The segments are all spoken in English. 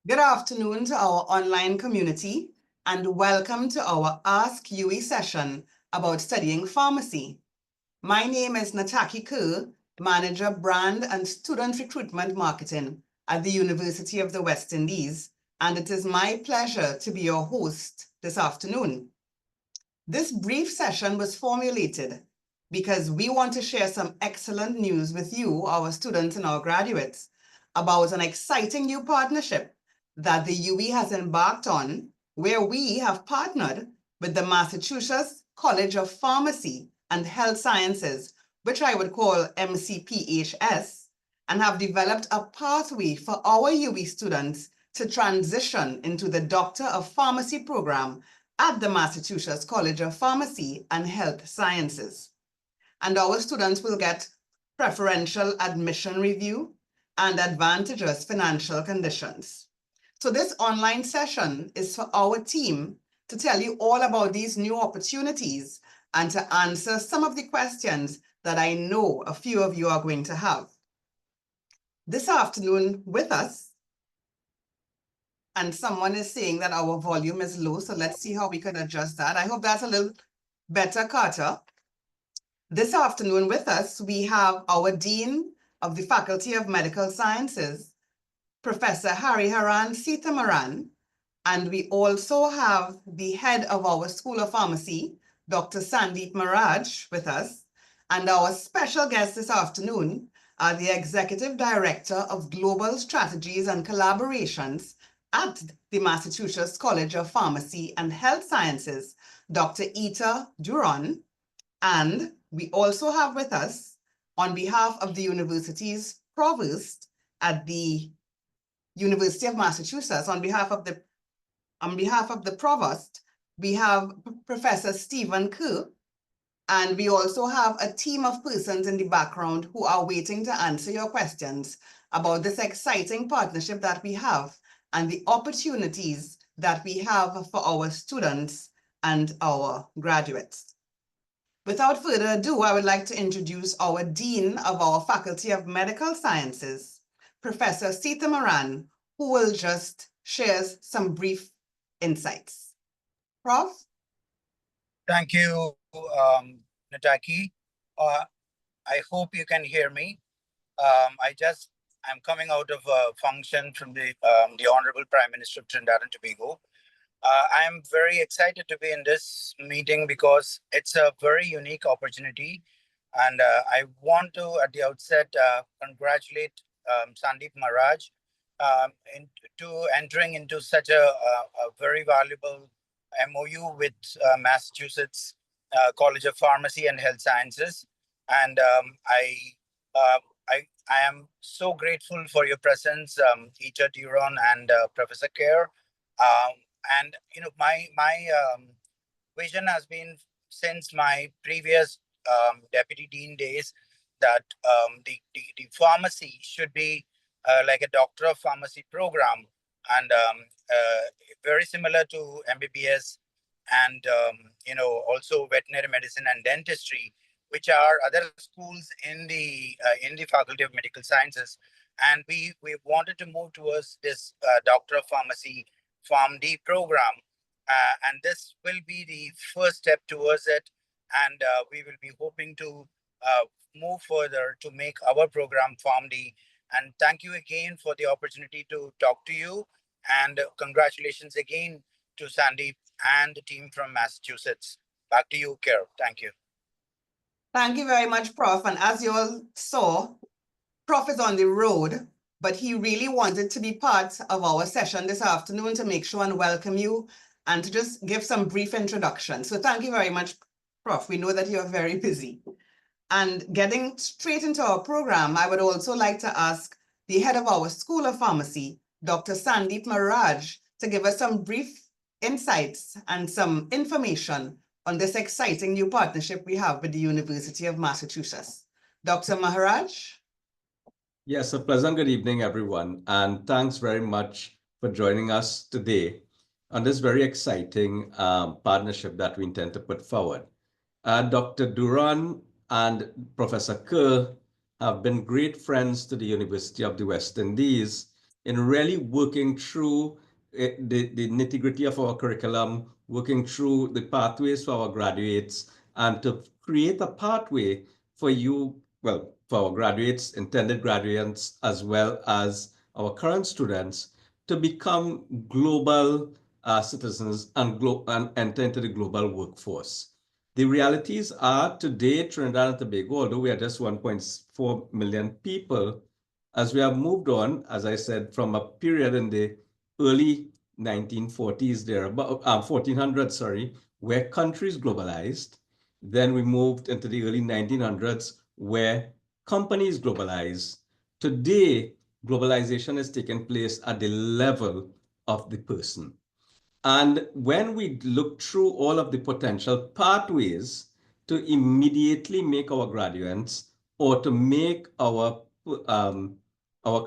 Good afternoon to our online community and welcome to our Ask UWI session about studying pharmacy. My name is Nataki Kerr, Manager Brand and Student Recruitment Marketing at the University of the West Indies, and it is my pleasure to be your host this afternoon. This brief session was formulated because we want to share some excellent news with you, our students and our graduates, about an exciting new partnership that the UWI has embarked on, where we have partnered with the Massachusetts College of Pharmacy and Health Sciences, which I would call MCPHS, and have developed a pathway for our UWI students to transition into the Doctor of Pharmacy program at the Massachusetts College of Pharmacy and Health Sciences. And our students will get preferential admission review and advantageous financial conditions. So this online session is for our team to tell you all about these new opportunities and to answer some of the questions that I know a few of you are going to have. This afternoon with us, and someone is saying that our volume is low, so let's see how we can adjust that. I hope that's a little better, Carter. This afternoon with us, we have our Dean of the Faculty of Medical Sciences, Professor Hariharan Sitamaran, and we also have the head of our School of Pharmacy, Dr. Sandeep Maharaj, with us, and our special guest this afternoon are the Executive Director of Global Strategies and Collaborations at the Massachusetts College of Pharmacy and Health Sciences, Dr. Ita Duron, and we also have with us, on behalf of the university's provost at the University of Massachusetts, on behalf of the provost, we have Professor Stephen Kerr, and we also have a team of persons in the background who are waiting to answer your questions about this exciting partnership that we have and the opportunities that we have for our students and our graduates. Without further ado, I would like to introduce our Dean of our Faculty of Medical Sciences, Professor Sitamaran, who will just share some brief insights. Prof? Thank you, Nataki. I hope you can hear me. I'm coming out of a function from the Honorable Prime Minister of Trinidad and Tobago. I am very excited to be in this meeting because it's a very unique opportunity. And I want to, at the outset, congratulate Sandeep Maharaj into entering into such a very valuable MOU with Massachusetts College of Pharmacy and Health Sciences. And I am so grateful for your presence, Ita Duron and Professor Kerr. And my vision has been since my previous deputy dean days that the pharmacy should be like a doctor of pharmacy program, and very similar to MBBS and also veterinary medicine and dentistry, which are other schools in the Faculty of Medical Sciences. And we wanted to move towards this doctor of pharmacy PharmD program, and this will be the first step towards it. And we will be hoping to move further to make our program PharmD. And thank you again for the opportunity to talk to you. And congratulations again to Sandeep and the team from Massachusetts. Back to you, Kerr. Thank you. Thank you very much, Prof. And as you all saw, Prof is on the road, but he really wanted to be part of our session this afternoon to make sure and welcome you and to just give some brief introduction. So thank you very much, Prof. We know that you're very busy. And getting straight into our program, I would also like to ask the head of our School of Pharmacy, Dr. Sandeep Maharaj, to give us some brief insights and some information on this exciting new partnership we have with the University of Massachusetts. Dr. Maharaj? Yes, a pleasant good evening, everyone. And thanks very much for joining us today on this very exciting partnership that we intend to put forward. Dr. Duran and Professor Kerr have been great friends to the University of the West Indies in really working through the nitty-gritty of our curriculum, working through the pathways for our graduates, and to create a pathway for you, well, for our graduates, intended graduates, as well as our current students, to become global citizens and enter into the global workforce. The realities are today, Trinidad and Tobago, although we are just 1.4 million people, as we have moved on, as I said, from a period in the early 1940s, there about 1400s, sorry, where countries globalized. Then we moved into the early 1900s, where companies globalized. Today, globalization is taking place at the level of the person. And when we look through all of the potential pathways to immediately make our graduates or to make our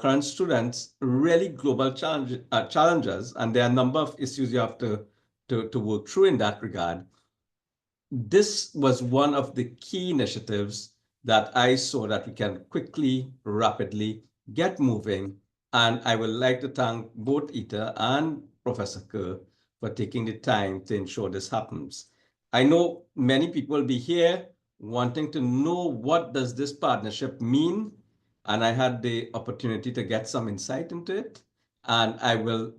current students really global challengers, and there are a number of issues you have to work through in that regard. This was one of the key initiatives that I saw that we can quickly, rapidly get moving. And I would like to thank both Ita and Professor Kerr for taking the time to ensure this happens. I know many people will be here wanting to know what does this partnership mean, and I had the opportunity to get some insight into it. And I will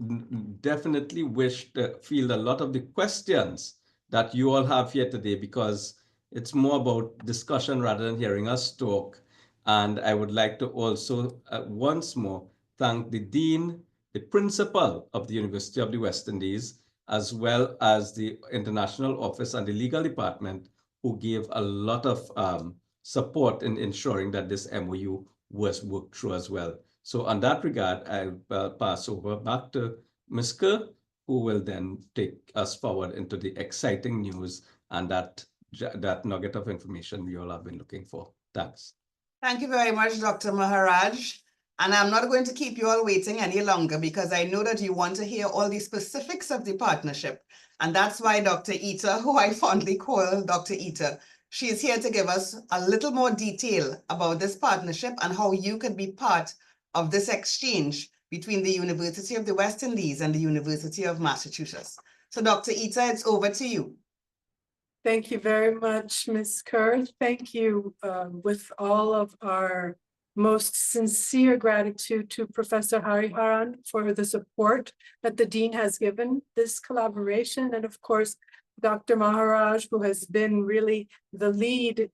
definitely wish to field a lot of the questions that you all have here today, because it's more about discussion rather than hearing us talk. And I would like to also once more thank the Dean, the Principal of the University of the West Indies, as well as the International Office and the Legal Department, who gave a lot of support in ensuring that this MOU was worked through as well. So on that regard, I'll pass over back to Ms. Kerr, who will then take us forward into the exciting news and that nugget of information we all have been looking for. Thanks. Thank you very much, Dr. Maharaj. And I'm not going to keep you all waiting any longer, because I know that you want to hear all the specifics of the partnership. And that's why Dr. Ita, who I fondly call Dr. Ita, she is here to give us a little more detail about this partnership and how you can be part of this exchange between the University of the West Indies and the University of Massachusetts. So Dr. Ita, it's over to you. Thank you very much, Ms. Kerr. Thank you with all of our most sincere gratitude to Professor Hariharan for the support that the Dean has given this collaboration. And of course, Dr. Maharaj, who has been really the lead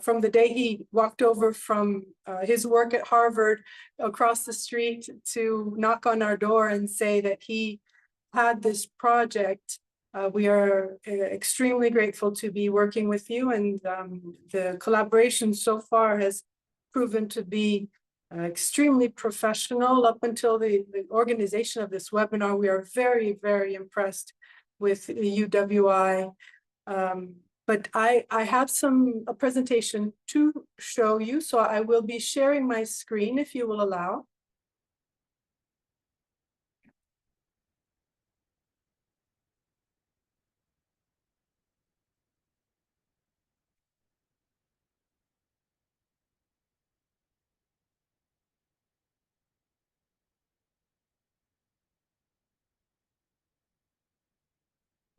from the day he walked over from his work at Harvard across the street to knock on our door and say that he had this project. We are extremely grateful to be working with you, and the collaboration so far has proven to be extremely professional. Up until the organization of this webinar, we are very, very impressed with UWI. But I have a presentation to show you, so I will be sharing my screen if you will allow.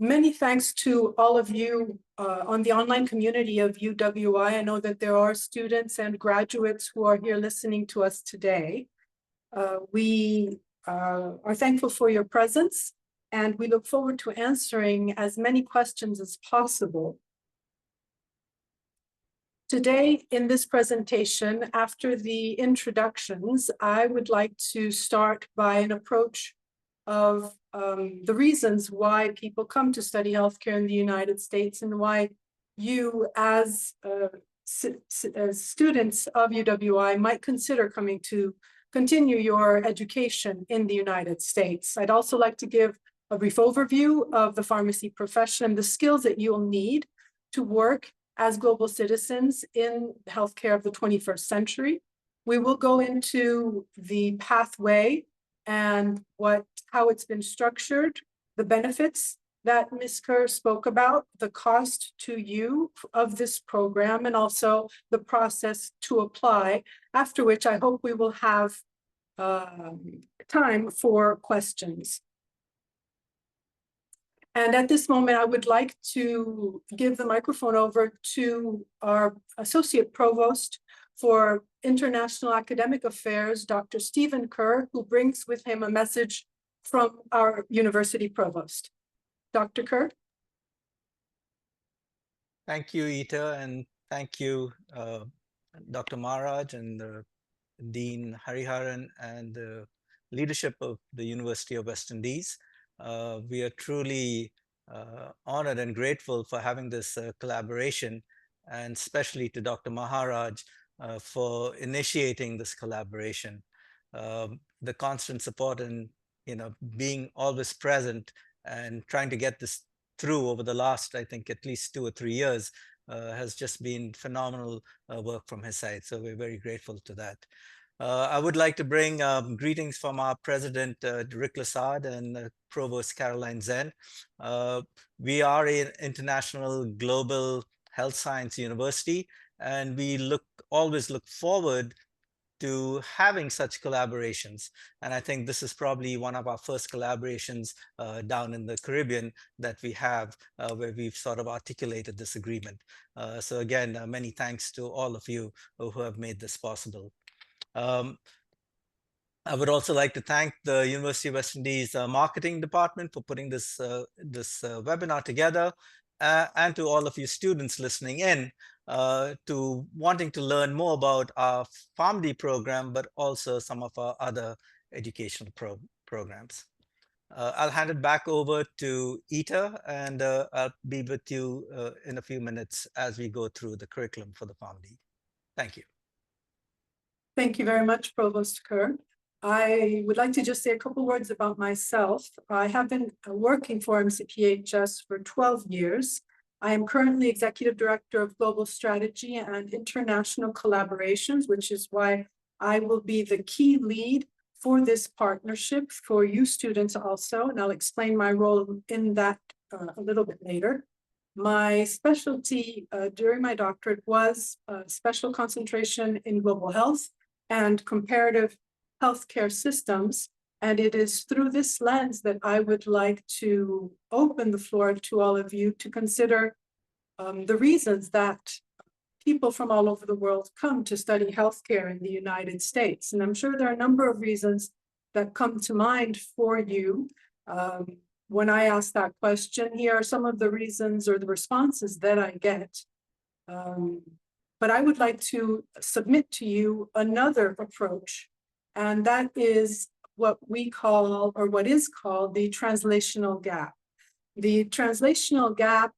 Many thanks to all of you on the online community of UWI. I know that there are students and graduates who are here listening to us today. We are thankful for your presence, and we look forward to answering as many questions as possible. Today, in this presentation, after the introductions, I would like to start by an approach of the reasons why people come to study healthcare in the United States, and why you as students of UWI might consider coming to continue your education in the United States. I'd also like to give a brief overview of the pharmacy profession, the skills that you'll need to work as global citizens in healthcare of the 21st century. We will go into the pathway and how it's been structured, the benefits that Ms. Kerr spoke about, the cost to you of this program, and also the process to apply, after which I hope we will have time for questions. And at this moment, I would like to give the microphone over to our Associate Provost for International Academic Affairs, Dr. Stephen Kerr, who brings with him a message from our University Provost. Dr. Kerr. Thank you, Ita, and thank you, Dr. Maharaj and Dean Hariharan and the leadership of the University of West Indies. We are truly honored and grateful for having this collaboration, and especially to Dr. Maharaj for initiating this collaboration. The constant support and being always present and trying to get this through over the last, I think, at least 2 or 3 years has just been phenomenal work from his side. So we're very grateful to that. I would like to bring greetings from our president, Rick Lassard, and Provost Caroline Zen. We are an international global health science university, and we always look forward to having such collaborations. And I think this is probably one of our first collaborations down in the Caribbean that we have, where we've sort of articulated this agreement. So again, many thanks to all of you who have made this possible. I would also like to thank the University of West Indies marketing department for putting this webinar together, and to all of you students listening in, to wanting to learn more about our PharmD program, but also some of our other educational programs. I'll hand it back over to Ita, and I'll be with you in a few minutes as we go through the curriculum for the PharmD. Thank you. Thank you very much, Provost Kerr. I would like to just say a couple words about myself. I have been working for MCPHS for 12 years. I am currently Executive Director of Global Strategy and International Collaborations, which is why I will be the key lead for this partnership for you students also, and I'll explain my role in that a little bit later. My specialty during my doctorate was special concentration in global health and comparative healthcare systems. And it is through this lens that I would like to open the floor to all of you to consider the reasons that people from all over the world come to study healthcare in the United States. And I'm sure there are a number of reasons that come to mind for you. When I ask that question, here are some of the reasons or the responses that I get. But I would like to submit to you another approach, and that is what we call, or what is called, the translational gap. The translational gap,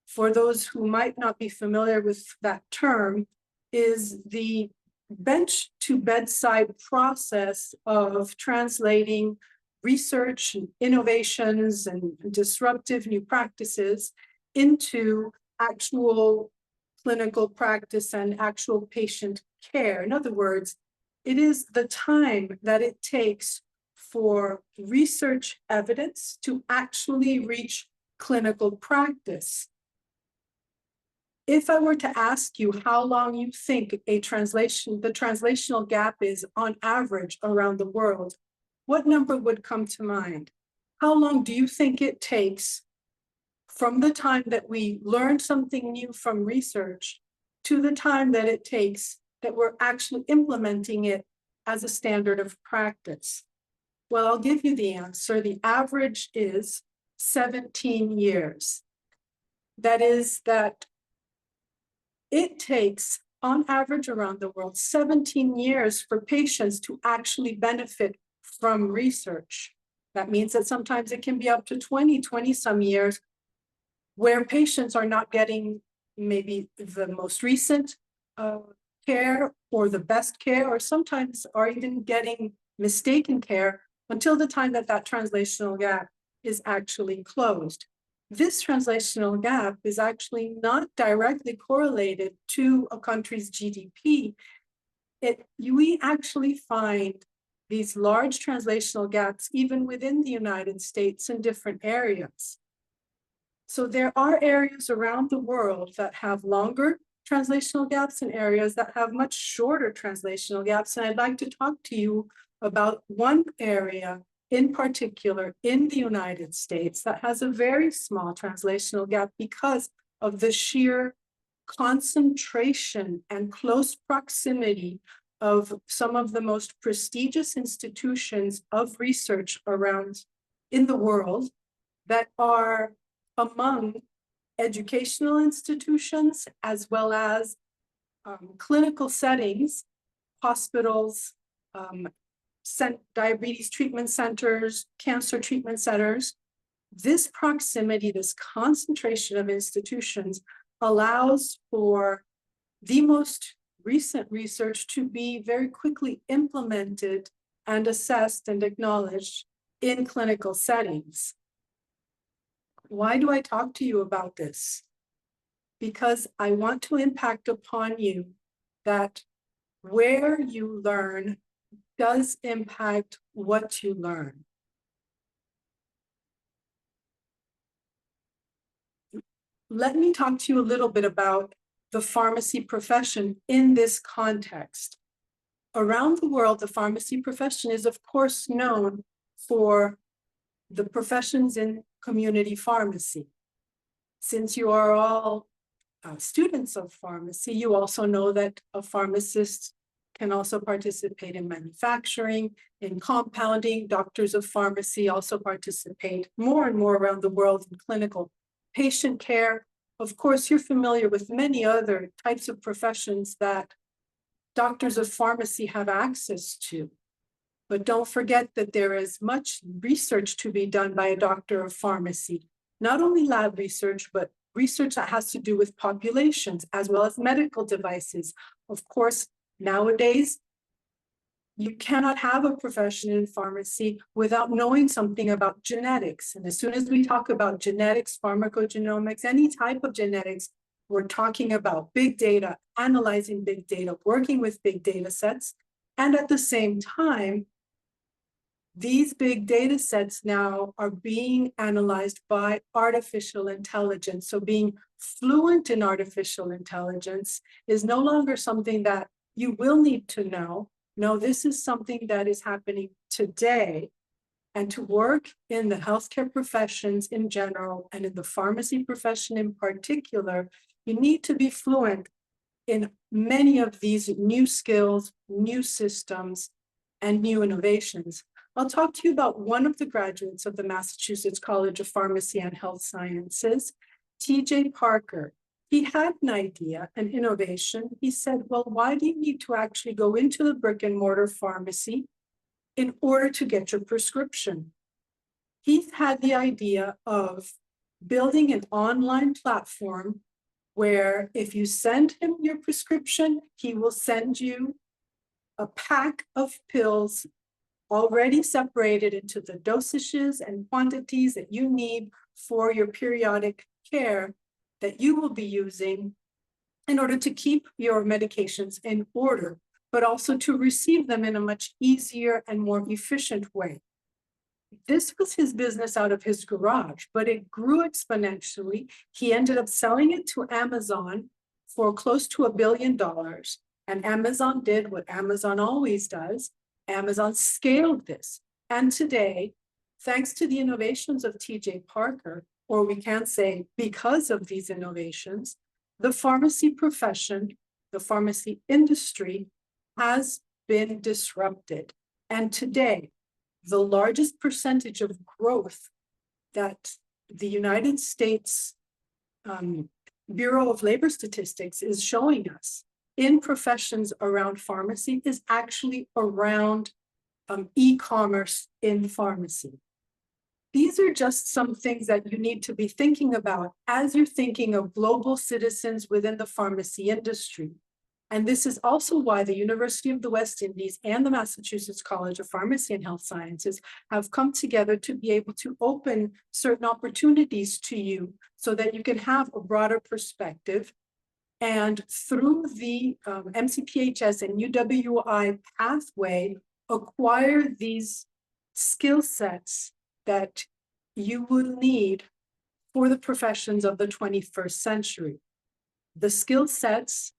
for those who might not be familiar with that term, is the bench to bedside process of translating research and innovations and disruptive new practices into actual clinical practice and actual patient care. In other words, it is the time that it takes for research evidence to actually reach clinical practice. If I were to ask you how long you think the translational gap is on average around the world, what number would come to mind? How long do you think it takes from the time that we learn something new from research to the time that it takes that we're actually implementing it as a standard of practice? Well, I'll give you the answer. The average is 17 years. That is that it takes, on average around the world, 17 years for patients to actually benefit from research. That means that sometimes it can be up to 20 some years where patients are not getting maybe the most recent care or the best care, or sometimes are even getting mistaken care until the time that that translational gap is actually closed. This translational gap is actually not directly correlated to a country's GDP. We actually find these large translational gaps even within the United States in different areas. So there are areas around the world that have longer translational gaps and areas that have much shorter translational gaps. And I'd like to talk to you about one area in particular in the United States that has a very small translational gap because of the sheer concentration and close proximity of some of the most prestigious institutions of research around in the world that are among educational institutions as well as clinical settings, hospitals, diabetes treatment centers, cancer treatment centers. This proximity, this concentration of institutions allows for the most recent research to be very quickly implemented and assessed and acknowledged in clinical settings. Why do I talk to you about this? Because I want to impact upon you that where you learn does impact what you learn. Let me talk to you a little bit about the pharmacy profession in this context. Around the world, the pharmacy profession is, of course, known for the professions in community pharmacy. Since you are all students of pharmacy, you also know that a pharmacist can also participate in manufacturing, in compounding. Doctors of pharmacy also participate more and more around the world in clinical patient care. Of course, you're familiar with many other types of professions that doctors of pharmacy have access to. But don't forget that there is much research to be done by a doctor of pharmacy, not only lab research, but research that has to do with populations as well as medical devices. Of course, nowadays, you cannot have a profession in pharmacy without knowing something about genetics. And as soon as we talk about genetics, pharmacogenomics, any type of genetics, we're talking about big data, analyzing big data, working with big data sets. And at the same time, these big data sets now are being analyzed by artificial intelligence. So being fluent in artificial intelligence is no longer something that you will need to know. No, this is something that is happening today. And to work in the healthcare professions in general and in the pharmacy profession in particular, you need to be fluent in many of these new skills, new systems, and new innovations. I'll talk to you about one of the graduates of the Massachusetts College of Pharmacy and Health Sciences, TJ Parker. He had an idea, an innovation. He said, well, why do you need to actually go into the brick and mortar pharmacy in order to get your prescription? He had the idea of building an online platform where if you send him your prescription, he will send you a pack of pills already separated into the dosages and quantities that you need for your periodic care that you will be using in order to keep your medications in order, but also to receive them in a much easier and more efficient way. This was his business out of his garage, but it grew exponentially. He ended up selling it to Amazon for close to $1 billion. And Amazon did what Amazon always does. Amazon scaled this. And today, thanks to the innovations of TJ Parker, or we can say because of these innovations, the pharmacy profession, the pharmacy industry has been disrupted. And today, the largest percentage of growth that the United States Bureau of Labor Statistics is showing us in professions around pharmacy is actually around e-commerce in pharmacy. These are just some things that you need to be thinking about as you're thinking of global citizens within the pharmacy industry. And this is also why the University of the West Indies and the Massachusetts College of Pharmacy and Health Sciences have come together to be able to open certain opportunities to you so that you can have a broader perspective. And through the MCPHS and UWI pathway, acquire these skill sets that you will need for the professions of the 21st century. The skill sets,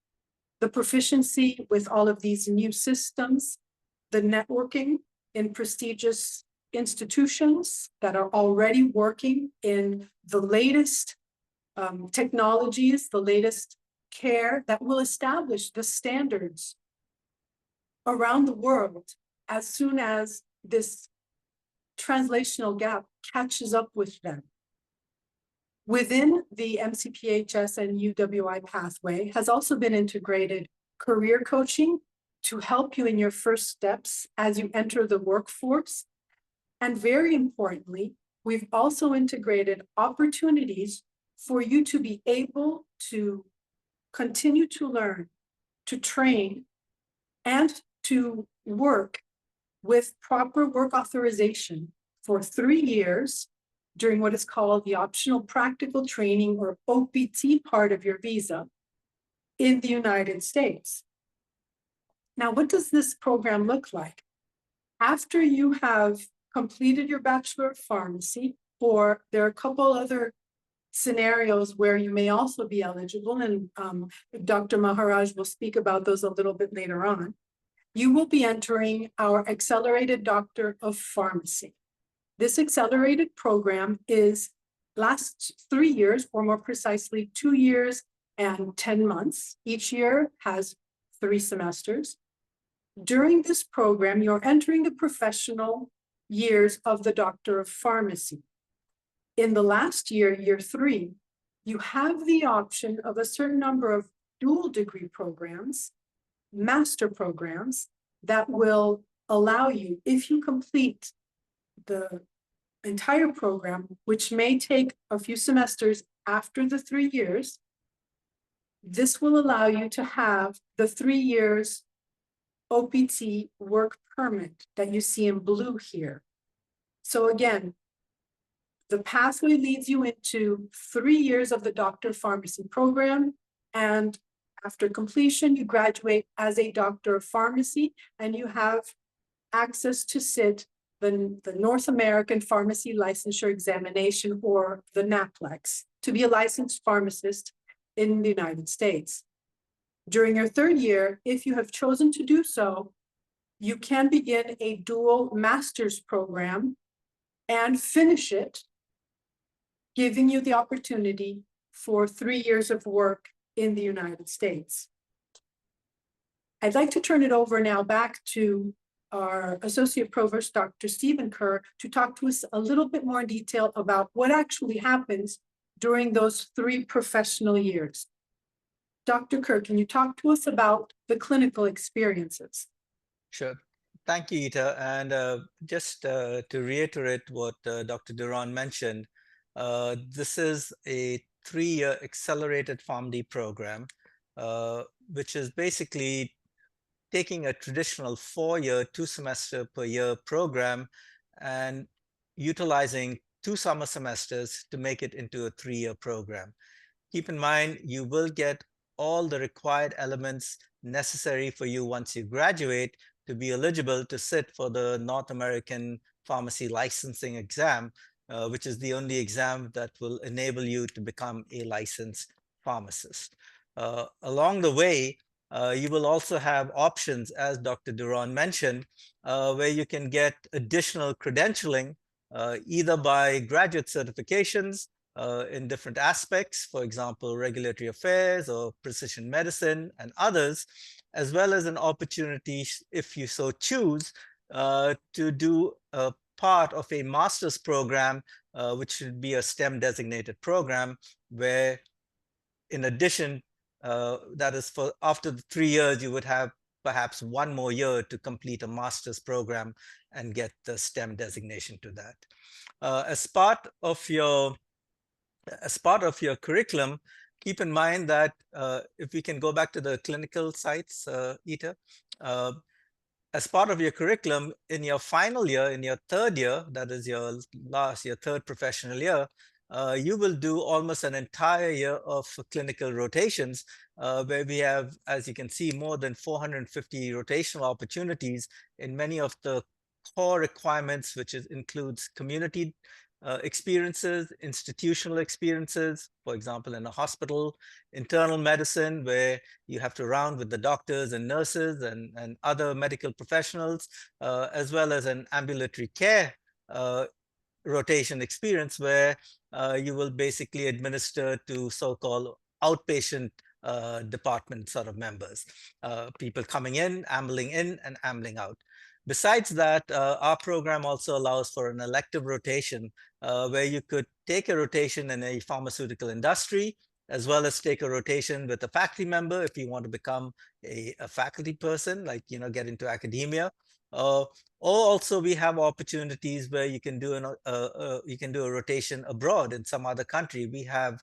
the proficiency with all of these new systems, the networking in prestigious institutions that are already working in the latest technologies, the latest care that will establish the standards around the world as soon as this translational gap catches up with them. Within the MCPHS and UWI pathway has also been integrated career coaching to help you in your first steps as you enter the workforce. And very importantly, we've also integrated opportunities for you to be able to continue to learn, to train, and to work with proper work authorization for 3 years during what is called the optional practical training or OPT part of your visa in the United States. Now, what does this program look like? After you have completed your Bachelor of Pharmacy, or there are a couple other scenarios where you may also be eligible, and Dr. Maharaj will speak about those a little bit later on, you will be entering our Accelerated Doctor of Pharmacy. This accelerated program lasts 3 years, or more precisely 2 years and 10 months. Each year has 3 semesters. During this program, you're entering the professional years of the Doctor of Pharmacy. In the last year, year 3, you have the option of a certain number of dual degree programs, master programs, that will allow you, if you complete the entire program, which may take a few semesters after the 3 years, this will allow you to have the 3 years OPT work permit that you see in blue here. So again, the pathway leads you into 3 years of the Doctor of Pharmacy program, and after completion, you graduate as a Doctor of Pharmacy, and you have access to sit the North American Pharmacy Licensure Examination, or the NAPLEX, to be a licensed pharmacist in the United States. During your 3rd year, if you have chosen to do so, you can begin a dual master's program and finish it, giving you the opportunity for 3 years of work in the United States. I'd like to turn it over now back to our Associate Provost, Dr. Stephen Kerr, to talk to us a little bit more in detail about what actually happens during those 3 professional years. Dr. Kerr, can you talk to us about the clinical experiences? Sure. Thank you, Ita. And just to reiterate what Dr. Duran mentioned, this is a 3-year accelerated PharmD program, which is basically taking a traditional 4-year, 2-semester per year program and utilizing 2 summer semesters to make it into a 3-year program. Keep in mind, you will get all the required elements necessary for you once you graduate to be eligible to sit for the North American Pharmacy Licensing Exam, which is the only exam that will enable you to become a licensed pharmacist. Along the way, you will also have options, as Dr. Duran mentioned, where you can get additional credentialing, either by graduate certifications in different aspects, for example, regulatory affairs or precision medicine and others, as well as an opportunity, if you so choose, to do a part of a master's program, which should be a STEM designated program, where in addition, that is for after the 3 years, you would have perhaps 1 more year to complete a master's program and get the STEM designation to that. As part of your curriculum, keep in mind that if we can go back to the clinical sites, Ita, as part of your curriculum, in your final year, in your 3rd year, that is your 3rd professional year, you will do almost an entire year of clinical rotations, where we have, as you can see, more than 450 rotational opportunities in many of the core requirements, which includes community experiences, institutional experiences, for example, in a hospital, internal medicine, where you have to round with the doctors and nurses and other medical professionals, as well as an ambulatory care rotation experience where you will basically administer to so-called outpatient department sort of members, people coming in, ambling in and ambling out. Besides that, our program also allows for an elective rotation where you could take a rotation in a pharmaceutical industry, as well as take a rotation with a faculty member if you want to become a faculty person, like, you know, get into academia. Or also we have opportunities where you can do a rotation abroad in some other country. We have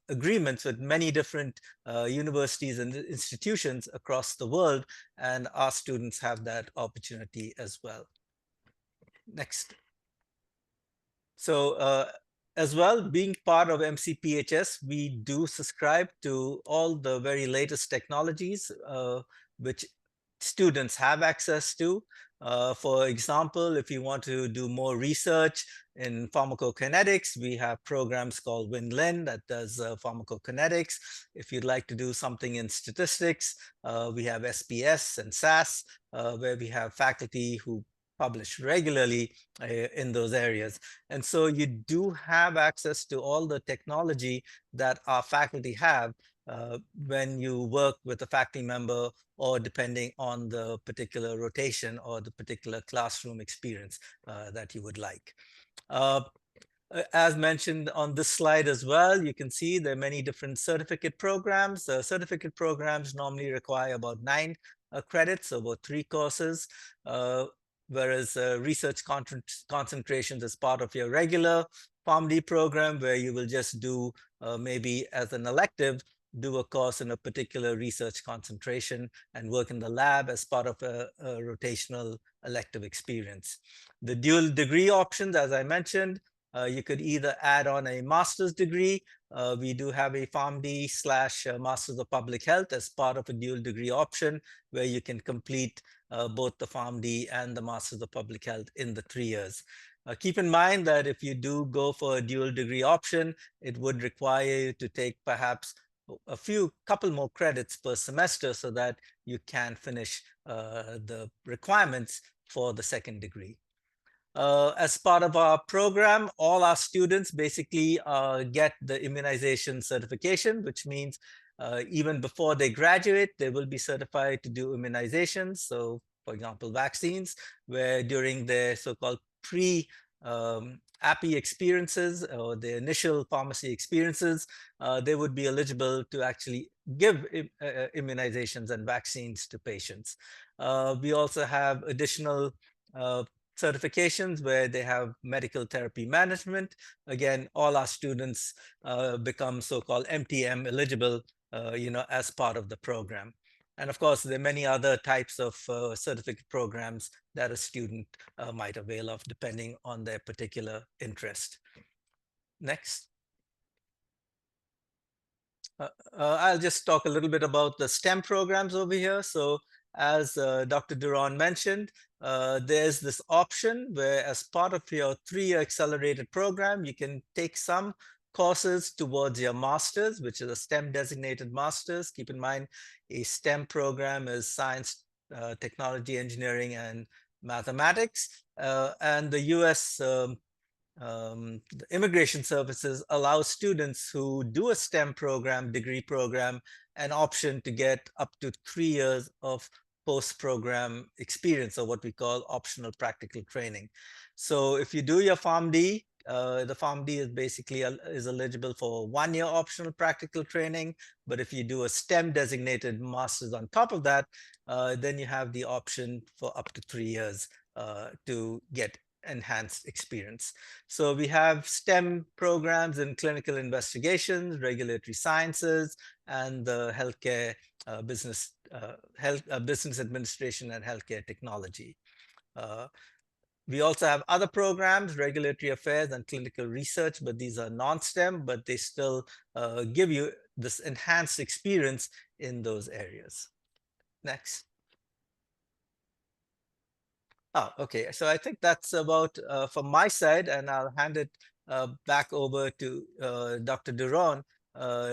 agreements with many different universities and institutions across the world, and our students have that opportunity as well. Next. So as well, being part of MCPHS, we do subscribe to all the very latest technologies which students have access to. For example, if you want to do more research in pharmacokinetics, we have programs called WinLin that does pharmacokinetics. If you'd like to do something in statistics, we have SPS and SAS, where we have faculty who publish regularly in those areas. And so you do have access to all the technology that our faculty have when you work with a faculty member, or depending on the particular rotation or the particular classroom experience that you would like. As mentioned on this slide as well, you can see there are many different certificate programs. Certificate programs normally require about 9 credits, over 3 courses, whereas research concentrations is part of your regular PharmD program, where you will just do maybe as an elective, do a course in a particular research concentration and work in the lab as part of a rotational elective experience. The dual degree options, as I mentioned, you could either add on a master's degree. We do have a PharmD / Masters of Public Health as part of a dual degree option, where you can complete both the PharmD and the Masters of Public Health in the 3 years. Keep in mind that if you do go for a dual degree option, it would require you to take perhaps a couple more credits per semester so that you can finish the requirements for the second degree. As part of our program, all our students basically get the immunization certification, which means even before they graduate, they will be certified to do immunizations. So, for example, vaccines, where during their so-called pre-API experiences or the initial pharmacy experiences, they would be eligible to actually give immunizations and vaccines to patients. We also have additional certifications where they have medical therapy management. Again, all our students become so-called MTM eligible, as part of the program. And of course, there are many other types of certificate programs that a student might avail of depending on their particular interest. Next. I'll just talk a little bit about the STEM programs over here. So as Dr. Duran mentioned, there's this option where as part of your 3-year accelerated program, you can take some courses towards your master's, which is a STEM designated master's. Keep in mind, a STEM program is science, technology, engineering, and mathematics. And the US the Immigration Services allows students who do a STEM program, degree program, an option to get up to 3 years of post-program experience, or what we call optional practical training. So if you do your PharmD, the PharmD is basically is eligible for 1-year optional practical training. But if you do a STEM designated master's on top of that, then you have the option for up to 3 years to get enhanced experience. So we have STEM programs in clinical investigations, regulatory sciences, and the healthcare business administration and healthcare technology. We also have other programs, regulatory affairs and clinical research, but these are non-STEM, but they still give you this enhanced experience in those areas. Next. Oh, okay. So I think that's about from my side, and I'll hand it back over to Dr. Duron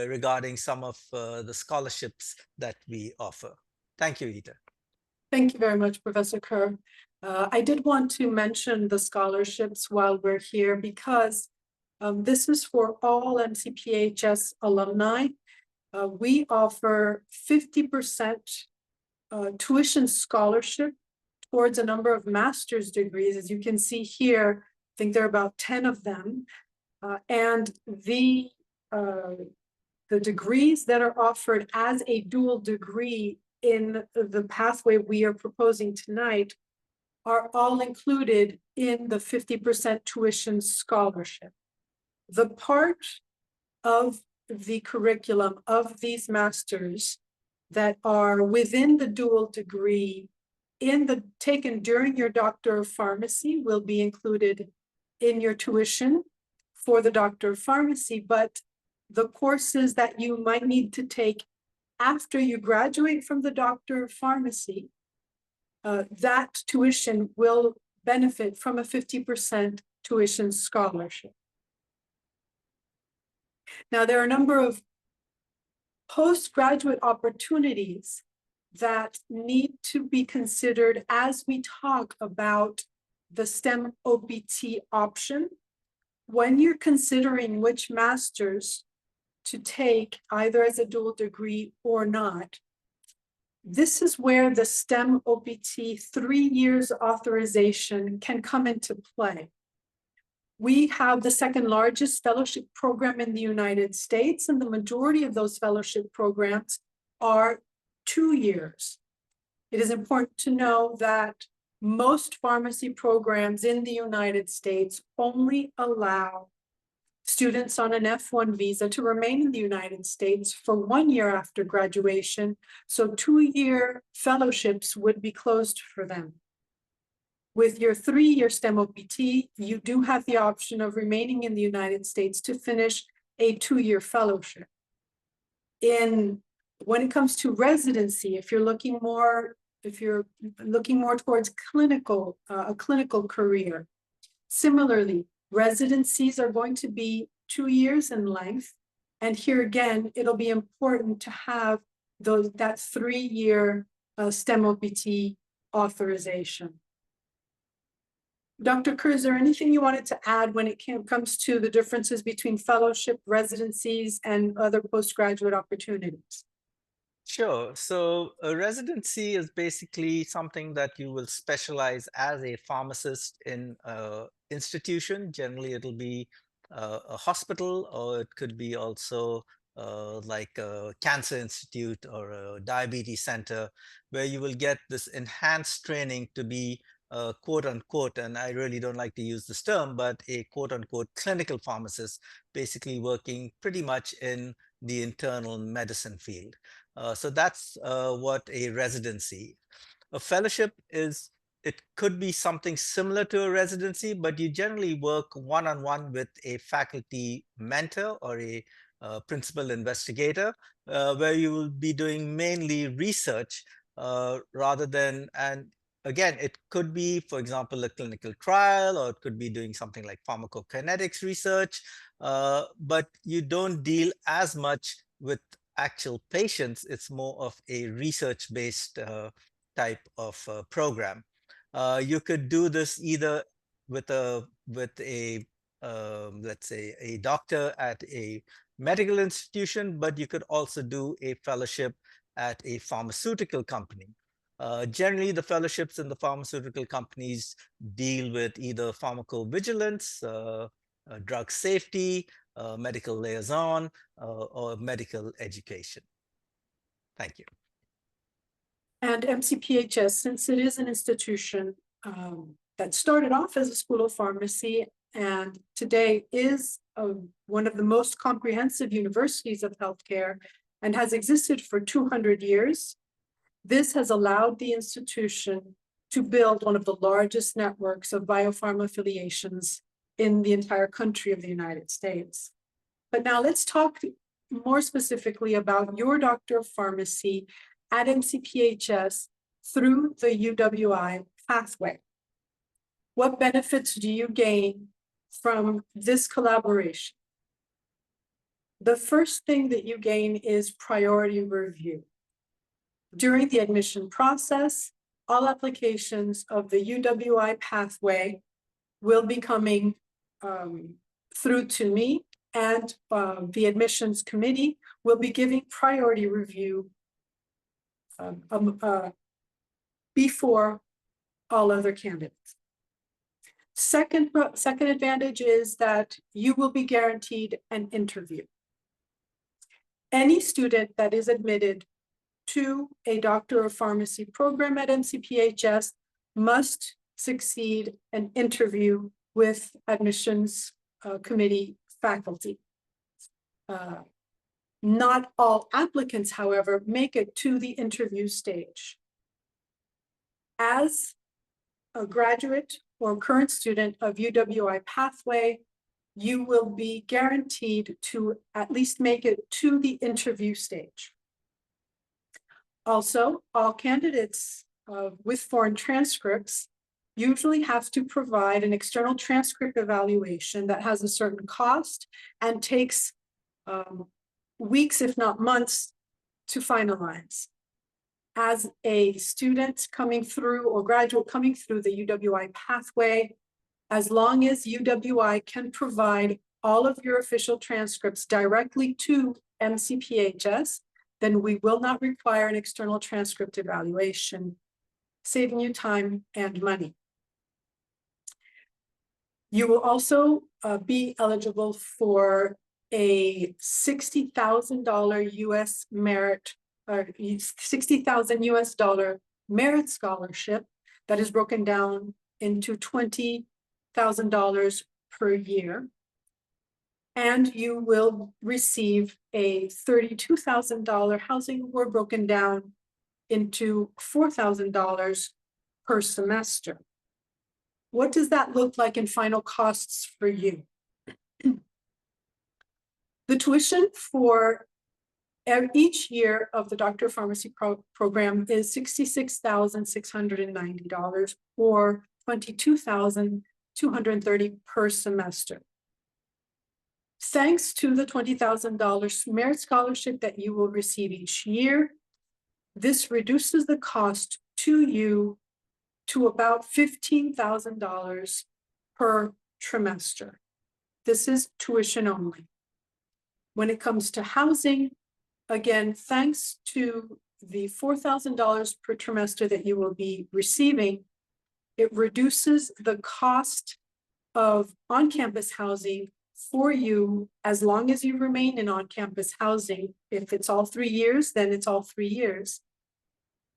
regarding some of the scholarships that we offer. Thank you, Ita. Thank you very much, Professor Kerr. I did want to mention the scholarships while we're here because this is for all MCPHS alumni. We offer 50% tuition scholarship towards a number of master's degrees. As you can see here, I think there are about 10 of them. And the degrees that are offered as a dual degree in the pathway we are proposing tonight are all included in the 50% tuition scholarship. The part of the curriculum of these masters that are within the dual degree taken during your Doctor of Pharmacy will be included in your tuition for the Doctor of Pharmacy, but the courses that you might need to take after you graduate from the Doctor of Pharmacy, that tuition will benefit from a 50% tuition scholarship. Now, there are a number of postgraduate opportunities that need to be considered as we talk about the STEM OPT option. When you're considering which masters to take, either as a dual degree or not, this is where the STEM OPT 3 years authorization can come into play. We have the second largest fellowship program in the United States, and the majority of those fellowship programs are 2 years. It is important to know that most pharmacy programs in the United States only allow students on an F1 visa to remain in the United States for 1 year after graduation. So 2-year fellowships would be closed for them. With your 3-year STEM OPT, you do have the option of remaining in the United States to finish a 2-year fellowship. When it comes to residency, if you're looking more towards a clinical career, similarly, residencies are going to be 2 years in length. And here again, it'll be important to have that 3-year STEM OPT authorization. Dr. Kerr, is there anything you wanted to add when it comes to the differences between fellowship, residencies, and other postgraduate opportunities? Sure. So a residency is basically something that you will specialize as a pharmacist in an institution. Generally, it'll be a hospital, or it could be also like a cancer institute or a diabetes center, where you will get this enhanced training to be quote unquote, and I really don't like to use this term, but a quote unquote clinical pharmacist, basically working pretty much in the internal medicine field. So that's what a residency. A fellowship is, it could be something similar to a residency, but you generally work one-on-one with a faculty mentor or a principal investigator, where you will be doing mainly research rather than, and again, it could be, for example, a clinical trial, or it could be doing something like pharmacokinetics research, but you don't deal as much with actual patients. It's more of a research-based type of program. You could do this either with a let's say a doctor at a medical institution, but you could also do a fellowship at a pharmaceutical company. Generally, the fellowships in the pharmaceutical companies deal with either pharmacovigilance, drug safety, medical liaison, or medical education. Thank you. And MCPHS, since it is an institution that started off as a school of pharmacy and today is one of the most comprehensive universities of healthcare and has existed for 200 years, this has allowed the institution to build one of the largest networks of biopharma affiliations in the entire country of the United States. But now let's talk more specifically about your Doctor of Pharmacy at MCPHS through the UWI pathway. What benefits do you gain from this collaboration? The first thing that you gain is priority review. During the admission process, all applications of the UWI pathway will be coming through to me, and the admissions committee will be giving priority review before all other candidates. Second advantage is that you will be guaranteed an interview. Any student that is admitted to a Doctor of Pharmacy program at MCPHS must succeed an interview with admissions committee faculty. Not all applicants, however, make it to the interview stage. As a graduate or current student of UWI pathway, you will be guaranteed to at least make it to the interview stage. Also, all candidates with foreign transcripts usually have to provide an external transcript evaluation that has a certain cost and takes weeks, if not months, to finalize. As a student coming through or graduate coming through the UWI pathway, as long as UWI can provide all of your official transcripts directly to MCPHS, then we will not require an external transcript evaluation, saving you time and money. You will also be eligible for a $60,000 US merit, or $60,000 US merit scholarship that is broken down into $20,000 per year. And you will receive a $32,000 housing award broken down into $4,000 per semester. What does that look like in final costs for you? The tuition for each year of the Doctor of Pharmacy program is $66,690 or $22,230 per semester. Thanks to the $20,000 merit scholarship that you will receive each year, this reduces the cost to you to about $15,000 per trimester. This is tuition only. When it comes to housing, again, thanks to the $4,000 per trimester that you will be receiving, it reduces the cost of on-campus housing for you as long as you remain in on-campus housing. If it's all 3 years, then it's all 3 years,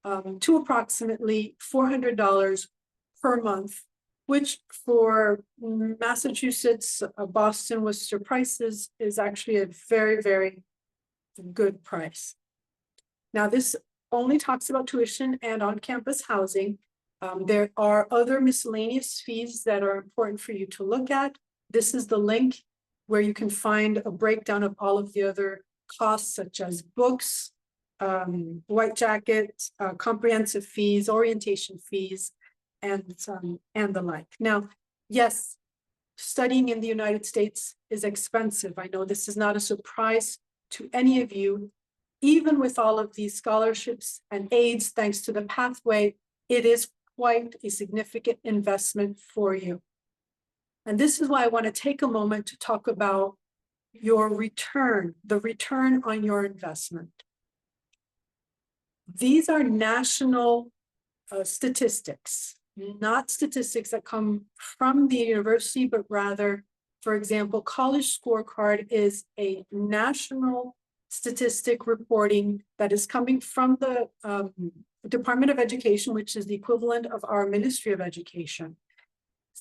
to approximately $400 per month, which for Massachusetts, Boston, Worcester prices is actually a very, very good price. Now, this only talks about tuition and on-campus housing. There are other miscellaneous fees that are important for you to look at. This is the link where you can find a breakdown of all of the other costs, such as books, white jacket, comprehensive fees, orientation fees, and the like. Now, yes, studying in the United States is expensive. I know this is not a surprise to any of you. Even with all of these scholarships and aids, thanks to the pathway, it is quite a significant investment for you. And this is why I want to take a moment to talk about your return, the return on your investment. These are national statistics, not statistics that come from the university, but rather, for example, College Scorecard is a national statistic reporting that is coming from the Department of Education, which is the equivalent of our Ministry of Education,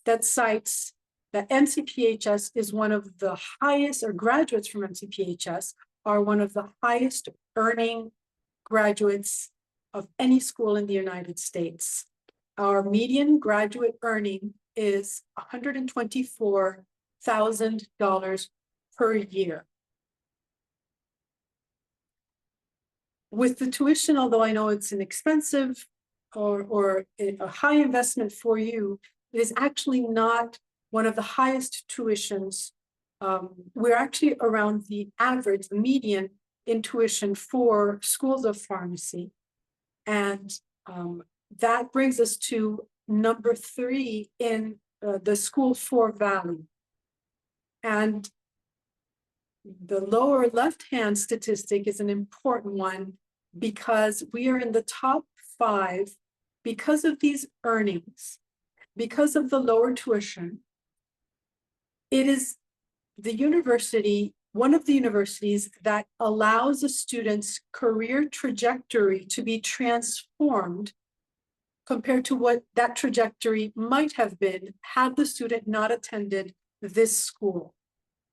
that cites that MCPHS is one of the highest, or graduates from MCPHS are one of the highest earning graduates of any school in the United States. Our median graduate earning is $124,000 per year. With the tuition, although I know it's an expensive or a high investment for you, It is actually not one of the highest tuitions. We're actually around the average, the median in tuition for schools of pharmacy. And that brings us to number 3 in the school for value. And the lower left-hand statistic is an important one because we are in the top 5 because of these earnings, because of the lower tuition. It is the university, one of the universities that allows a student's career trajectory to be transformed compared to what that trajectory might have been had the student not attended this school.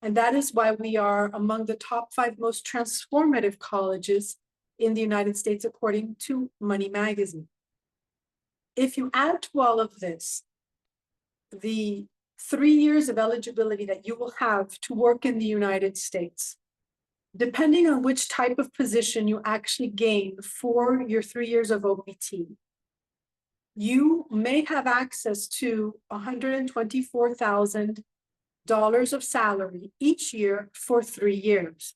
And that is why we are among the top 5 most transformative colleges in the United States, according to Money Magazine. If you add to all of this, the 3 years of eligibility that you will have to work in the United States, depending on which type of position you actually gain for your 3 years of OPT, you may have access to $124,000 of salary each year for 3 years.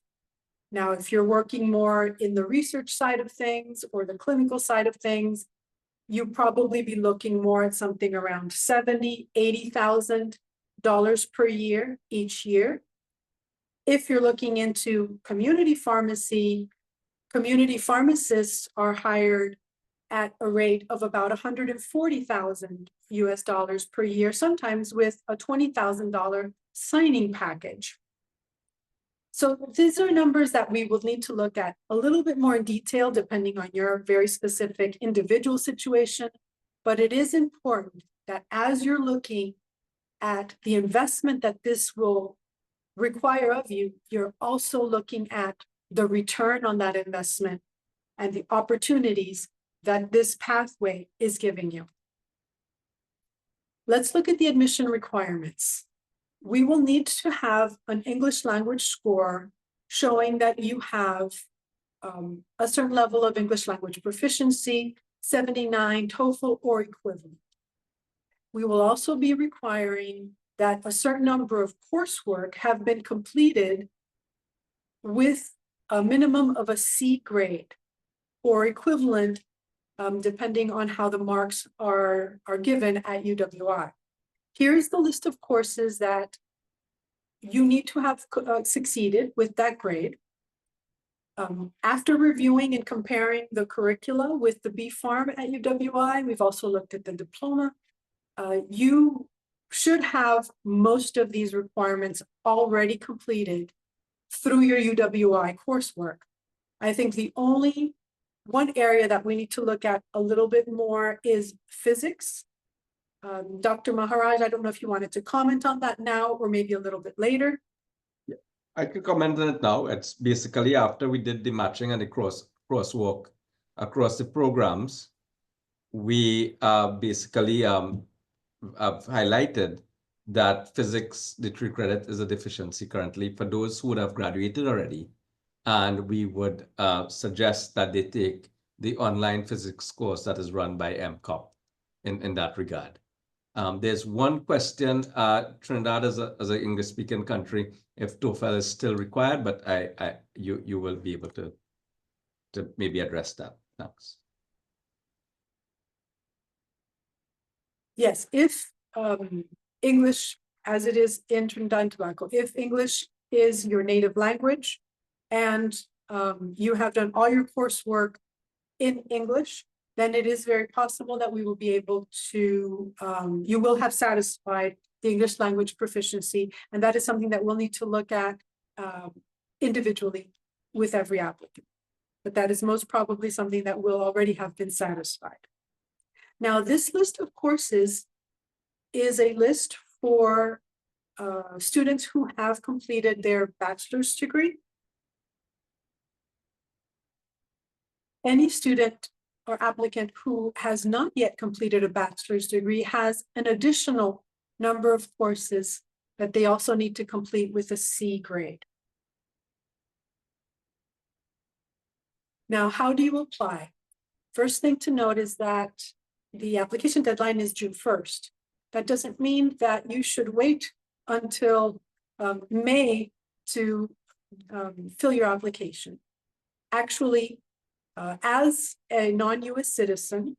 Now, if you're working more in the research side of things or the clinical side of things, you probably be looking more at something around $70,000, $80,000 per year each year. If you're looking into community pharmacy, community pharmacists are hired at a rate of about $140,000 per year, sometimes with a $20,000 signing package. So these are numbers that we will need to look at a little bit more in detail, depending on your very specific individual situation. But it is important that as you're looking at the investment that this will require of you, you're also looking at the return on that investment and the opportunities that this pathway is giving you. Let's look at the admission requirements. We will need to have an English language score showing that you have a certain level of English language proficiency, 79 TOEFL or equivalent. We will also be requiring that a certain number of coursework have been completed with a minimum of a C grade or equivalent, depending on how the marks are given at UWI. Here's the list of courses that you need to have succeeded with that grade. After reviewing and comparing the curricula with the B-Pharm at UWI, we've also looked at the diploma. You should have most of these requirements already completed through your UWI coursework. I think the only one area that we need to look at a little bit more is physics. Dr. Maharaj, I don't know if you wanted to comment on that now or maybe a little bit later. Yeah, I could comment on it now. It's basically after we did the matching and the crosswalk across the programs, we basically have highlighted that physics, the 3 credit, is a deficiency currently for those who would have graduated already. And we would suggest that they take the online physics course that is run by MCOP in that regard. There's one question, Trinidad as an English-speaking country, if TOEFL is still required, but you will be able to maybe address that. Thanks. Yes, if English, as it is in Trinidad and Tobago, if English is your native language and you have done all your coursework in English, then it is very possible that we will be able to, you will have satisfied the English language proficiency. And that is something that we'll need to look at individually with every applicant. But that is most probably something that will already have been satisfied. Now, this list of courses is a list for students who have completed their bachelor's degree. Any student or applicant who has not yet completed a bachelor's degree has an additional number of courses that they also need to complete with a C grade. Now, how do you apply? First thing to note is that the application deadline is June 1st. That doesn't mean that you should wait until May to fill your application. Actually, as a non-US citizen,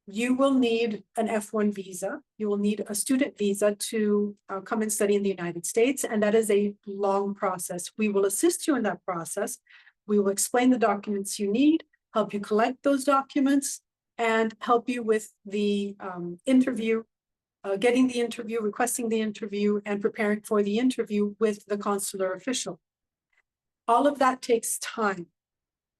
you will need an F1 visa. You will need a student visa to come and study in the United States, and that is a long process. We will assist you in that process. We will explain the documents you need, help you collect those documents, and help you with the interview, getting the interview, requesting the interview, and preparing for the interview with the consular official. All of that takes time.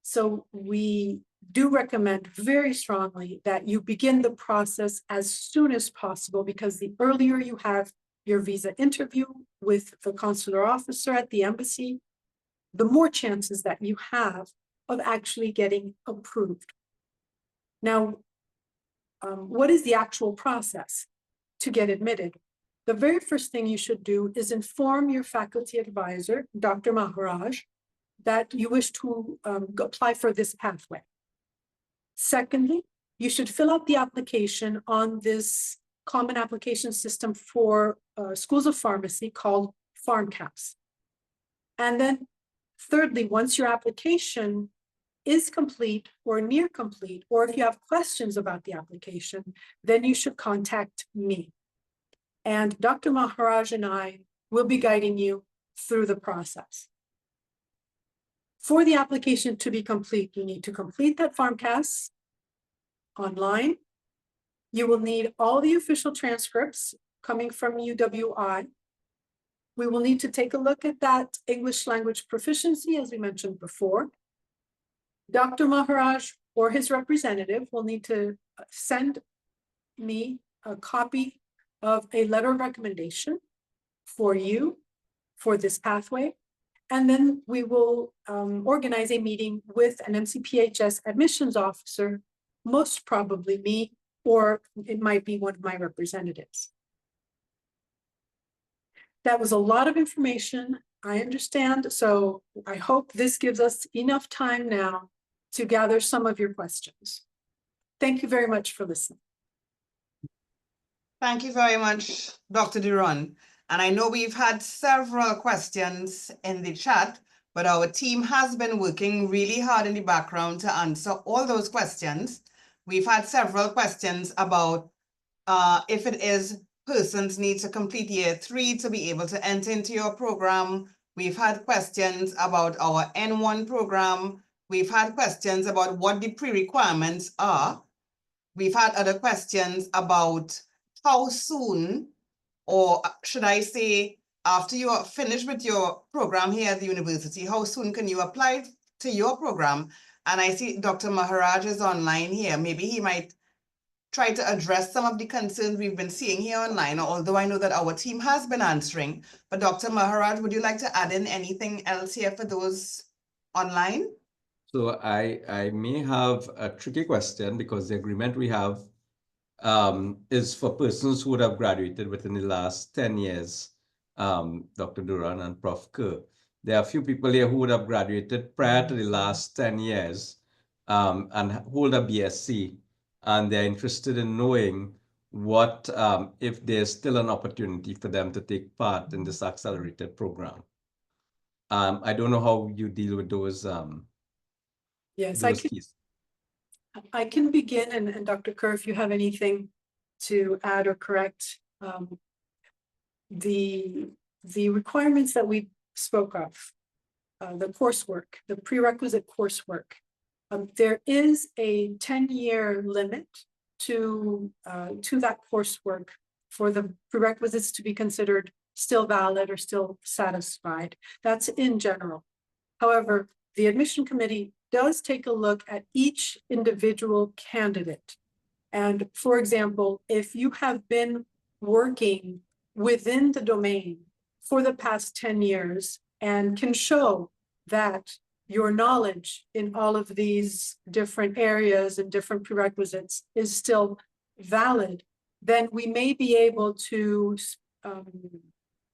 So we do recommend very strongly that you begin the process as soon as possible, because the earlier you have your visa interview with the consular officer at the embassy, the more chances that you have of actually getting approved. Now, what is the actual process to get admitted? The very first thing you should do is inform your faculty advisor, Dr. Maharaj, that you wish to apply for this pathway. Secondly, you should fill out the application on this common application system for schools of pharmacy called PharmCAPS. And then thirdly, once your application is complete or near complete, or if you have questions about the application, then you should contact me. And Dr. Maharaj and I will be guiding you through the process. For the application to be complete, you need to complete that PharmCAS online. You will need all the official transcripts coming from UWI. We will need to take a look at that English language proficiency, as we mentioned before. Dr. Maharaj or his representative will need to send me a copy of a letter of recommendation for you for this pathway. And then we will organize a meeting with an MCPHS admissions officer, most probably me, or it might be one of my representatives. That was a lot of information, I understand. So I hope this gives us enough time now to gather some of your questions. Thank you very much for listening. Thank you very much, Dr. Duran. And I know we've had several questions in the chat, but our team has been working really hard in the background to answer all those questions. We've had several questions about if it is persons need to complete year 3 to be able to enter into your program. We've had questions about our N1 program. We've had questions about what the pre-requirements are. We've had other questions about how soon, or should I say, after you are finished with your program here at the university, how soon can you apply to your program? And I see Dr. Maharaj is online here. Maybe he might try to address some of the concerns we've been seeing here online, although I know that our team has been answering. But Dr. Maharaj, would you like to add in anything else here for those online? So I may have a tricky question, because the agreement we have is for persons who would have graduated within the last 10 years, Dr. Duran and Prof. Kerr. There are a few people here who would have graduated prior to the last 10 years and hold a BSc, and they're interested in knowing what, if there's still an opportunity for them to take part in this accelerated program. I don't know how you deal with those. Yes, those I can begin, and Dr. Kerr, if you have anything to add or correct, the requirements that we spoke of, the coursework, the prerequisite coursework, there is a 10-year limit to that coursework for the prerequisites to be considered still valid or still satisfied. That's in general. However, the admission committee does take a look at each individual candidate. And for example, if you have been working within the domain for the past 10 years and can show that your knowledge in all of these different areas and different prerequisites is still valid, then we may be able to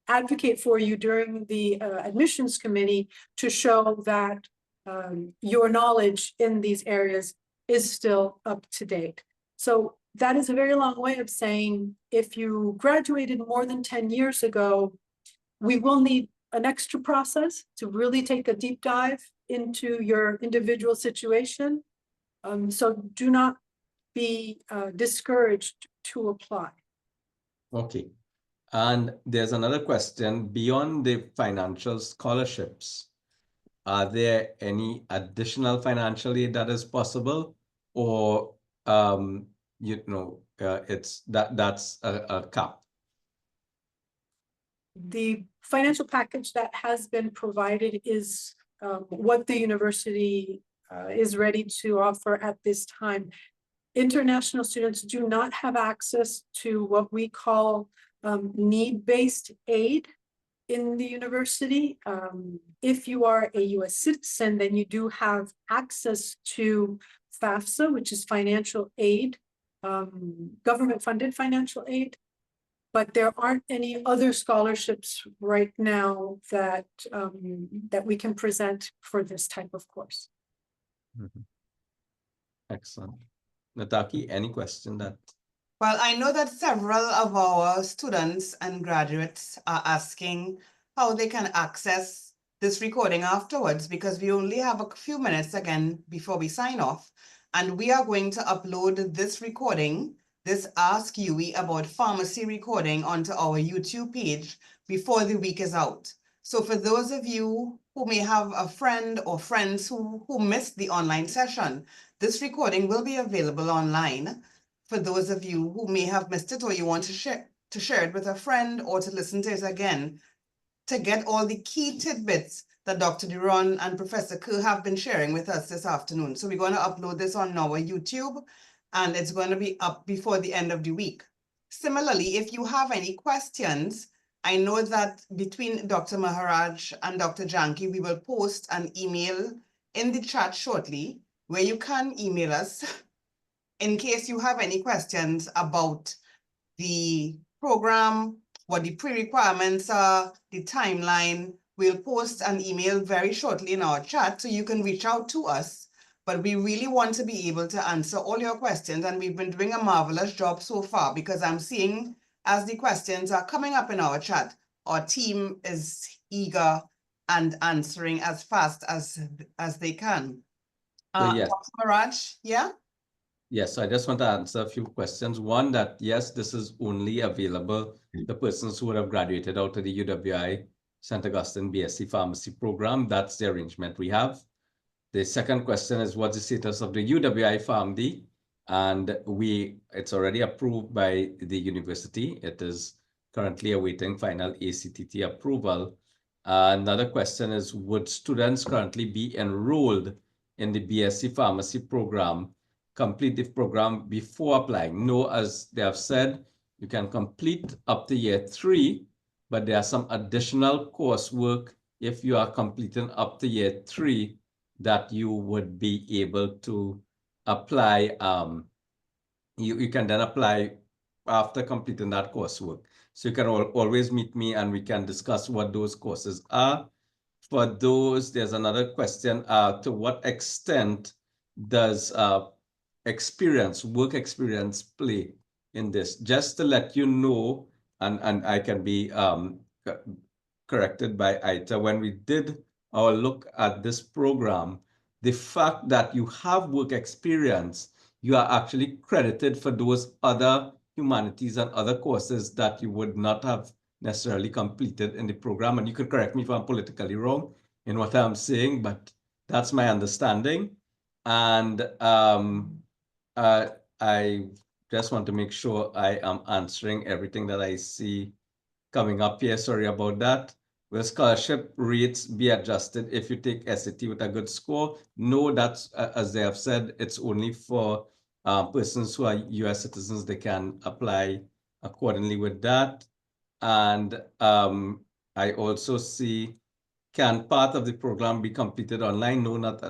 advocate for you during the admissions committee to show that your knowledge in these areas is still up to date. So that is a very long way of saying, if you graduated more than 10 years ago, we will need an extra process to really take a deep dive into your individual situation. So do not be discouraged to apply. Okay. And there's another question, beyond the financial scholarships, are there any additional financial aid that is possible, or that's a cap? The financial package that has been provided is what the university is ready to offer at this time. International students do not have access to what we call need-based aid in the university. If you are a US citizen, then you do have access to FAFSA, which is financial aid, government-funded financial aid. But there aren't any other scholarships right now that that we can present for this type of course. Excellent. Nataki, any question that? Well, I know that several of our students and graduates are asking how they can access this recording afterwards, because we only have a few minutes again before we sign off. And we are going to upload this recording, this Ask UWI About Pharmacy recording, onto our YouTube page before the week is out. So for those of you who may have a friend or friends who missed the online session, this recording will be available online. For those of you who may have missed it, or you want to share it with a friend or to listen to it again, to get all the key tidbits that Dr. Duron and Professor Kerr have been sharing with us this afternoon. So we're going to upload this on our YouTube, and it's going to be up before the end of the week. Similarly, if you have any questions, I know that between Dr. Maharaj and Dr. Janki, we will post an email in the chat shortly where you can email us in case you have any questions about the program, what the pre-requirements are, the timeline. We'll post an email very shortly in our chat so you can reach out to us. But we really want to be able to answer all your questions, and we've been doing a marvelous job so far, because I'm seeing as the questions are coming up in our chat, our team is eager and answering as fast as they can. So yes. Dr. Maharaj, yeah? Yes, I just want to answer a few questions. One, that yes, this is only available to the persons who would have graduated out of the UWI St. Augustine BSc Pharmacy program. That's the arrangement we have. The second question is, what's the status of the UWI PharmD? And it's already approved by the university. It is currently awaiting final ACTT approval. Another question is, would students currently be enrolled in the BSc Pharmacy program, complete the program before applying? No, as they have said, you can complete up to year 3, but there are some additional coursework if you are completing up to year 3 that you would be able to apply. You can then apply after completing that coursework. So you can always meet me and we can discuss what those courses are. For those, there's another question, to what extent does work experience play in this? Just to let you know, and I can be corrected by Aita, when we did our look at this program, the fact that you have work experience, you are actually credited for those other humanities and other courses that you would not have necessarily completed in the program. And you could correct me if I'm politically wrong in what I'm saying, but that's my understanding. And I just want to make sure I am answering everything that I see coming up here. Sorry about that. Will scholarship rates be adjusted if you take SAT with a good score? No, that's, as they have said, it's only for persons who are US citizens. They can apply accordingly with that. And I also see, can part of the program be completed online? No, not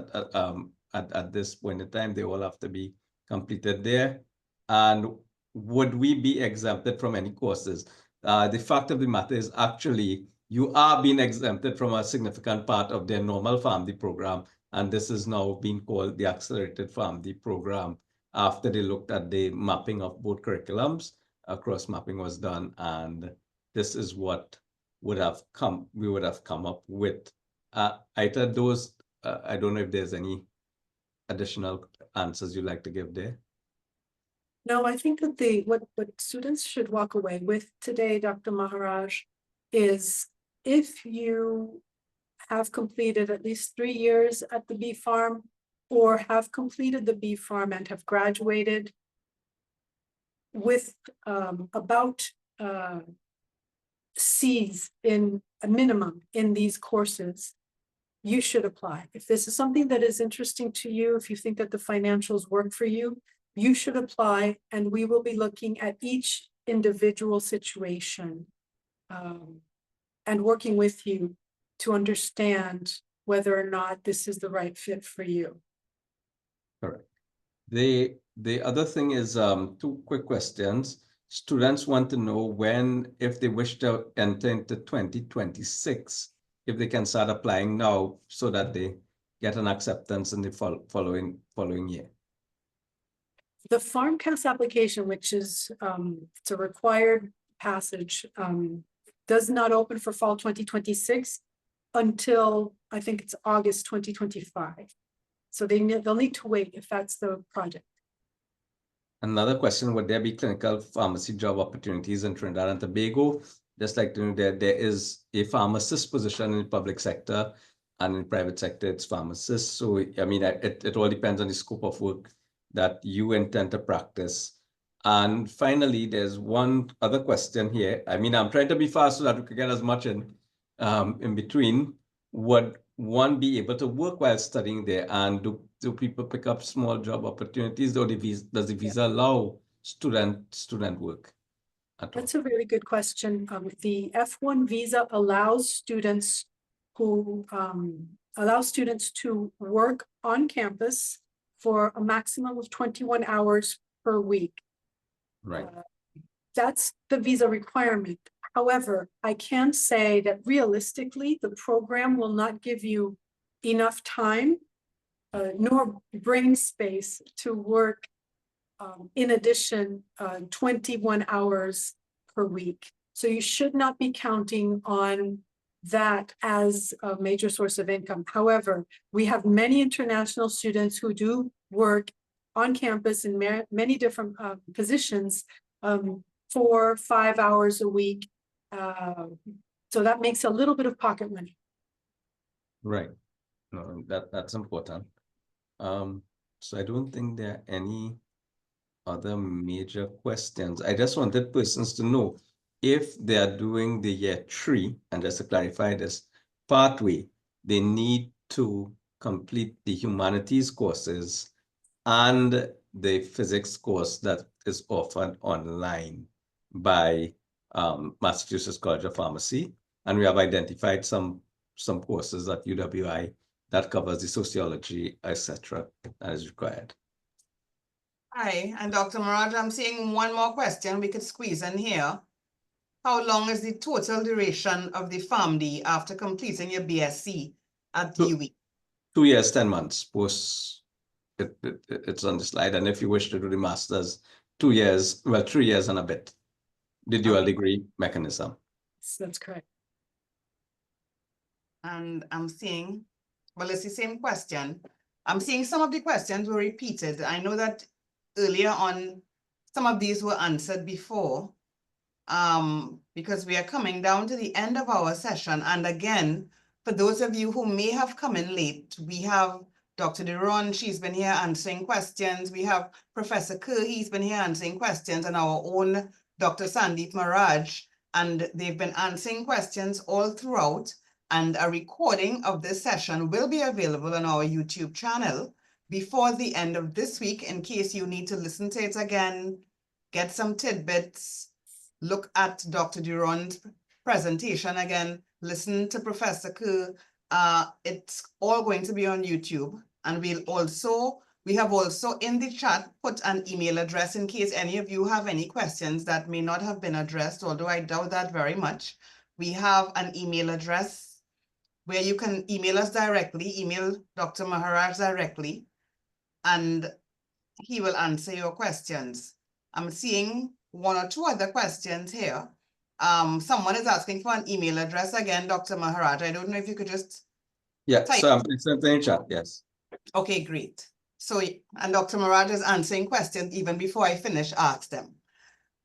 at this point in time. They all have to be completed there. And would we be exempted from any courses? The fact of the matter is, actually, you are being exempted from a significant part of their normal PharmD program, and this is now being called the Accelerated PharmD program. after they looked at the mapping of both curriculums, a cross mapping was done, and this is what we would have come up with. Aita, those, I don't know if there's any additional answers you'd like to give there. No, I think that what students should walk away with today, Dr. Maharaj, is if you have completed at least 3 years at the bee farm or have completed the bee farm and have graduated with about C's in a minimum in these courses, you should apply. If this is something that is interesting to you, if you think that the financials work for you, you should apply, and we will be looking at each individual situation and working with you to understand whether or not this is the right fit for you. Correct. The other thing is 2 quick questions. Students want to know when, if they wish to enter into 2026, if they can start applying now so that they get an acceptance in the following year. The FarmCAS application, which is it's a required passage, does not open for fall 2026 until I think it's August 2025. So they'll need to wait if that's the project. Another question, would there be clinical pharmacy job opportunities in Trinidad and Tobago? Just like there is a pharmacist position in the public sector, and in the private sector, it's pharmacists. So, I mean, it all depends on the scope of work that you intend to practice. And finally, there's one other question here. I mean, I'm trying to be fast so that we can get as much in between. Would one be able to work while studying there? And do people pick up small job opportunities, or does the visa allow student work at all? That's a really good question. The F1 visa allows students to work on campus for a maximum of 21 hours per week. Right. That's the visa requirement. However, I can say that realistically, the program will not give you enough time nor brain space to work in addition 21 hours per week. So you should not be counting on that as a major source of income. However, we have many international students who do work on campus in many different positions 4 - 5 hours a week. So that makes a little bit of pocket money. Right. No, that's important. So I don't think there are any other major questions. I just wanted persons to know if they are doing the year 3, and just to clarify this, pathway, they need to complete the humanities courses and the physics course that is offered online by Massachusetts College of Pharmacy. And we have identified some courses at UWI that covers the sociology, etc., that is required. Hi, and Dr. Maharaj, I'm seeing one more question we could squeeze in here. How long is the total duration of the PharmD after completing your BSc at UWI? 2 years, 10 months post. It's on the slide. And if you wish to do the master's, 2 years, well, 3 years and a bit, the dual degree mechanism. So that's correct. And I'm seeing, well, it's the same question. I'm seeing some of the questions were repeated. I know that earlier on, some of these were answered before, because we are coming down to the end of our session. And again, for those of you who may have come in late, we have Dr. Duron, she's been here answering questions. We have Professor Kerr, he's been here answering questions, and our own Dr. Sandeep Maharaj, and they've been answering questions all throughout. And a recording of this session will be available on our YouTube channel before the end of this week, in case you need to listen to it again, get some tidbits, look at Dr. Duron's presentation again, listen to Professor Kerr. It's all going to be on YouTube. And we have also in the chat put an email address in case any of you have any questions that may not have been addressed, although I doubt that very much. We have an email address where you can email us directly, email Dr. Maharaj directly. And he will answer your questions. I'm seeing one or two other questions here. Someone is asking for an email address again, Dr. Maharaj. I don't know if you could just Yeah, type. so it's in the chat, yes. Okay, great. So, and Dr. Maharaj is answering questions even before I finish ask them.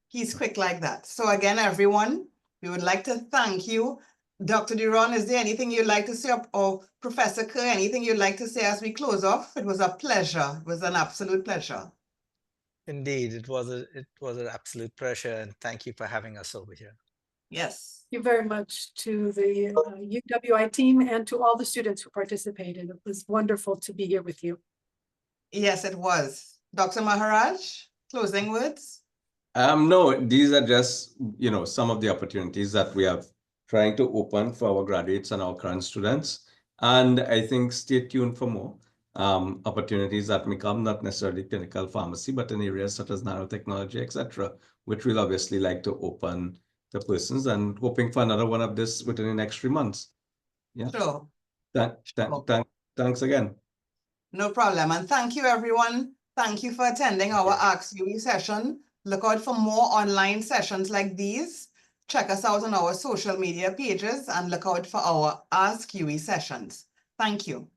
He's quick like that. So again, everyone, we would like to thank you. Dr. Duron, is there anything you'd like to say, or Professor Kerr, anything you'd like to say as we close off? It was a pleasure. It was an absolute pleasure. Indeed, it was an absolute pleasure, and thank you for having us over here. Yes. Thank you very much to the UWI team and to all the students who participated. It was wonderful to be here with you. Yes, it was. Dr. Maharaj, closing words? No, these are just, some of the opportunities that we are trying to open for our graduates and our current students. And I think stay tuned for more opportunities that may come, not necessarily clinical pharmacy, but in areas such as nanotechnology, etc., which we'll obviously like to open the persons, and hoping for another one of this within the next 3 months. Yeah. Sure. Thanks again. No problem. And thank you, everyone. Thank you for attending our Ask UWI session. Look out for more online sessions like these. Check us out on our social media pages and look out for our Ask UWI sessions. Thank you.